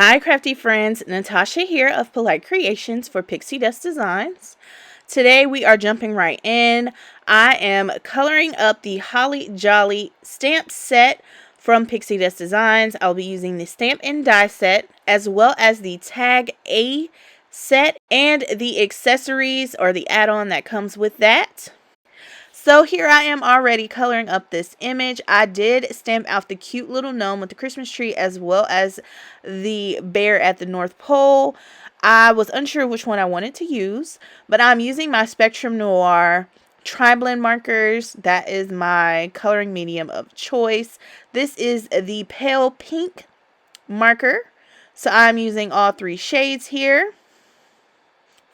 Hi crafty friends, Natasha here of Polite Creations for Pixie Dust Designs. Today we are jumping right in. I am coloring up the Holly Jolly stamp set from Pixie Dust Designs. I'll be using the stamp and die set as well as the tag A set and the accessories or the add-on that comes with that. So here I am already coloring up this image. I did stamp out the cute little gnome with the Christmas tree as well as the bear at the North Pole. I was unsure which one I wanted to use, but I'm using my Spectrum Noir tri-blend markers. That is my coloring medium of choice. This is the pale pink marker. So I'm using all three shades here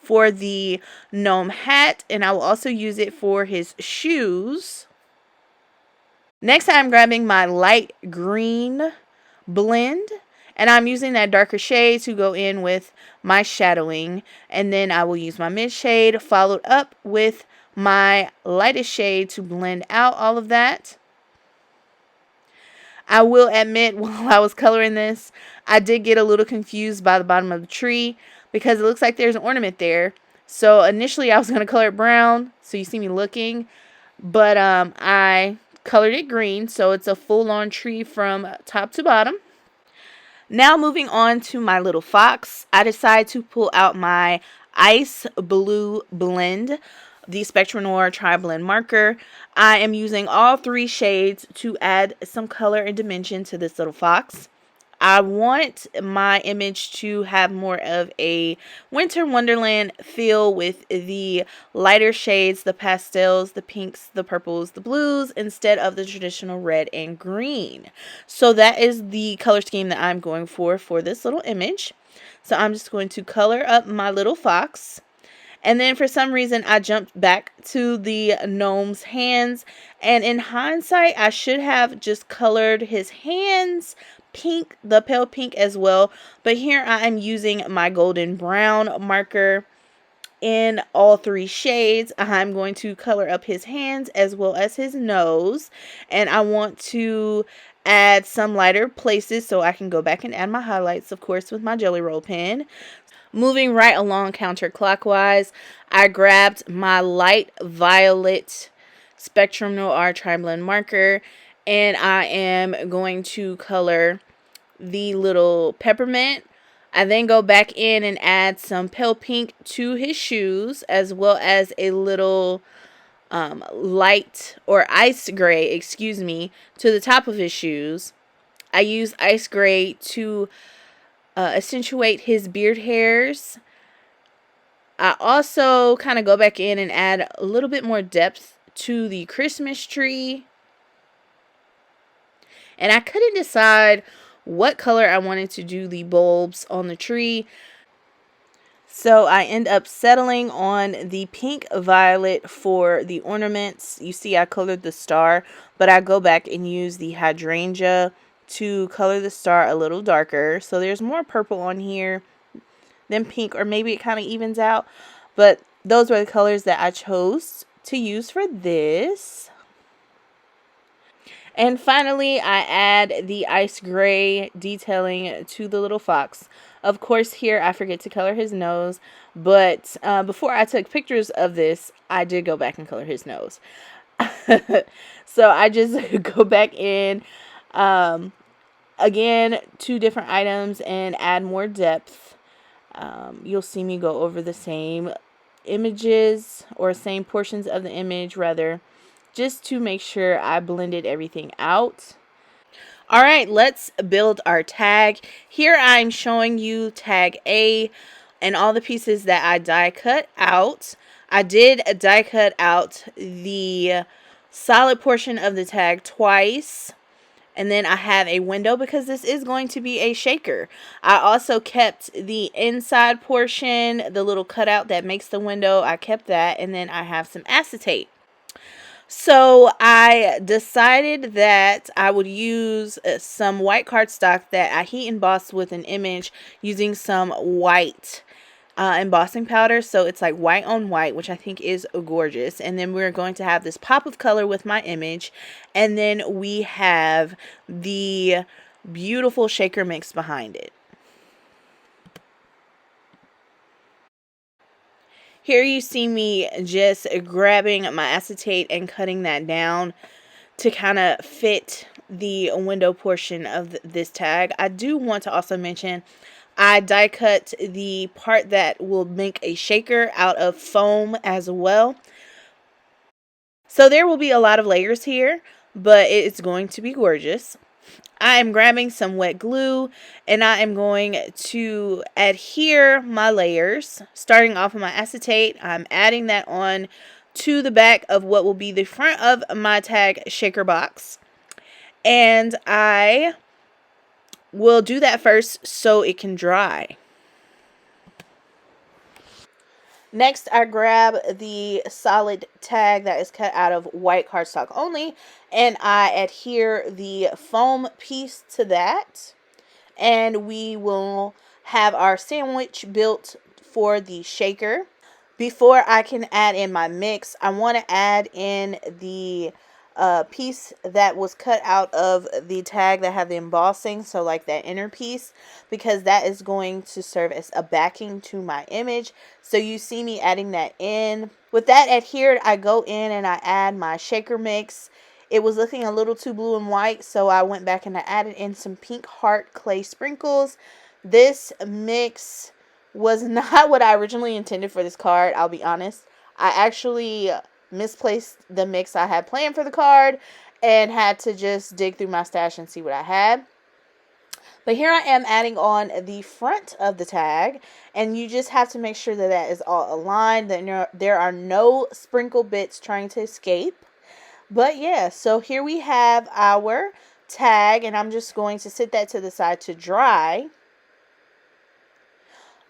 for the gnome hat, and I will also use it for his shoes. Next, I'm grabbing my light green blend, and I'm using that darker shade to go in with my shadowing, and then I will use my mid shade followed up with my lightest shade to blend out all of that. I will admit, while I was coloring this, I did get a little confused by the bottom of the tree because it looks like there's an ornament there. So initially I was going to color it brown, so you see me looking, but I colored it green, so it's a full-on tree from top to bottom. Now moving on to my little fox, I decided to pull out my ice blue blend, the Spectrum Noir tri-blend marker. I am using all three shades to add some color and dimension to this little fox. I want my image to have more of a winter wonderland feel with the lighter shades, the pastels, the pinks, the purples, the blues, instead of the traditional red and green. So that is the color scheme that I'm going for this little image. So I'm just going to color up my little fox. And then for some reason, I jumped back to the gnome's hands. And in hindsight, I should have just colored his hands pink, the pale pink as well. But here I am using my golden brown marker in all three shades. I'm going to color up his hands as well as his nose. And I want to add some lighter places so I can go back and add my highlights, of course, with my Jelly Roll pen. Moving right along counterclockwise, I grabbed my light violet Spectrum Noir tri-blend marker, and I am going to color the little peppermint. I then go back in and add some pale pink to his shoes, as well as a little light or ice gray, excuse me, to the top of his shoes. I use ice gray to accentuate his beard hairs. I also kind of go back in and add a little bit more depth to the Christmas tree. And I couldn't decide what color I wanted to do the bulbs on the tree. So I end up settling on the pink violet for the ornaments. You see I colored the star, but I go back and use the hydrangea to color the star a little darker. So there's more purple on here than pink, or maybe it kind of evens out. But those were the colors that I chose to use for this. And finally, I add the ice gray detailing to the little fox. Of course, here I forget to color his nose, but before I took pictures of this, I did go back and color his nose. So I just go back in, again, two different items and add more depth. You'll see me go over the same images, or same portions of the image rather, just to make sure I blended everything out. All right, let's build our tag. Here I'm showing you tag A and all the pieces that I die cut out. I did die cut out the solid portion of the tag twice. And then I have a window because this is going to be a shaker. I also kept the inside portion, the little cutout that makes the window. I kept that. And then I have some acetate. So I decided that I would use some white cardstock that I heat embossed with an image using some white embossing powder. So it's like white on white, which I think is gorgeous. And then we're going to have this pop of color with my image. And then we have the beautiful shaker mix behind it. Here you see me just grabbing my acetate and cutting that down to kind of fit the window portion of this tag. I do want to also mention I die cut the part that will make a shaker out of foam as well. So there will be a lot of layers here, but it's going to be gorgeous. I am grabbing some wet glue and I am going to adhere my layers. Starting off with my acetate, I'm adding that on to the back of what will be the front of my tag shaker box. And I will do that first so it can dry. Next, I grab the solid tag that is cut out of white cardstock only, and I adhere the foam piece to that. And we will have our sandwich built for the shaker. Before I can add in my mix, I want to add in the piece that was cut out of the tag that had the embossing, so like that inner piece, because that is going to serve as a backing to my image. So you see me adding that in. With that adhered, I go in and I add my shaker mix. It was looking a little too blue and white, so I went back and I added in some pink heart clay sprinkles. This mix was not what I originally intended for this card, I'll be honest. I actually misplaced the mix I had planned for the card and had to just dig through my stash and see what I had. But here I am adding on the front of the tag, and you just have to make sure that that is all aligned, that there are no sprinkle bits trying to escape. But yeah, so here we have our tag, and I'm just going to sit that to the side to dry.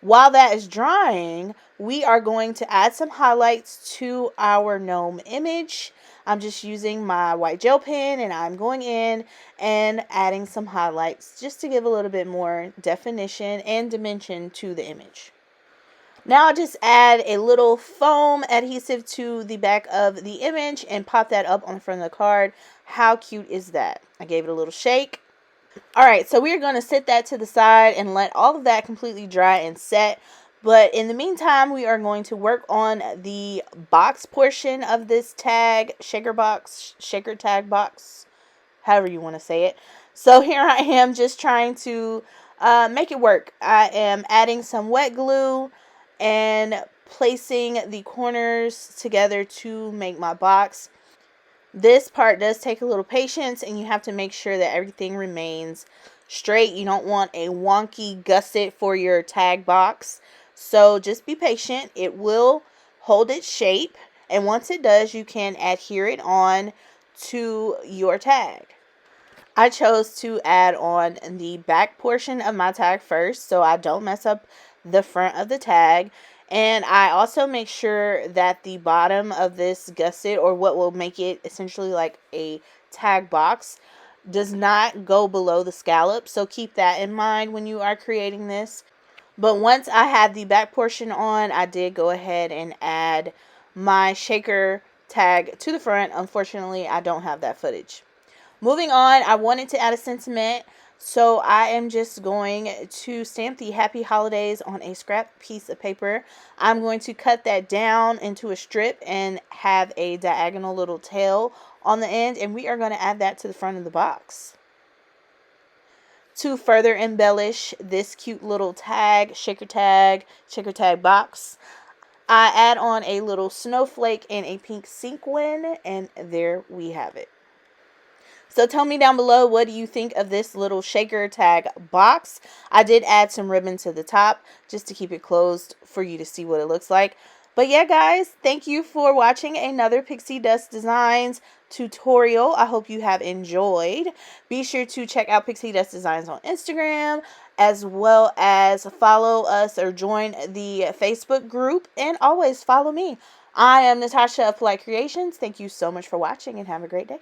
While that is drying, we are going to add some highlights to our gnome image. I'm just using my white gel pen and I'm going in and adding some highlights just to give a little bit more definition and dimension to the image. Now I'll just add a little foam adhesive to the back of the image and pop that up on the front of the card. How cute is that? I gave it a little shake. Alright, so we're going to set that to the side and let all of that completely dry and set. But in the meantime, we are going to work on the box portion of this tag, shaker tag box, however you want to say it. So here I am just trying to make it work. I am adding some wet glue and placing the corners together to make my box. This part does take a little patience, and you have to make sure that everything remains straight. You don't want a wonky gusset for your tag box. So just be patient. It will hold its shape, and once it does, you can adhere it on to your tag. I chose to add on the back portion of my tag first so I don't mess up the front of the tag. And I also make sure that the bottom of this gusset, or what will make it essentially like a tag box, does not go below the scallop. So keep that in mind when you are creating this. But once I had the back portion on, I did go ahead and add my shaker tag to the front. Unfortunately, I don't have that footage. Moving on, I wanted to add a sentiment, so I am just going to stamp the Happy Holidays on a scrap piece of paper. I'm going to cut that down into a strip and have a diagonal little tail on the end, and we are going to add that to the front of the box. To further embellish this cute little tag, shaker tag box, I add on a little snowflake and a pink sequin, and there we have it. So tell me down below, what do you think of this little shaker tag box? I did add some ribbon to the top just to keep it closed for you to see what it looks like. But yeah, guys, thank you for watching another Pixie Dust Designs tutorial. I hope you have enjoyed. Be sure to check out Pixie Dust Designs on Instagram, as well as follow us or join the Facebook group, and always follow me. I am Natasha of Polite Creations. Thank you so much for watching and have a great day.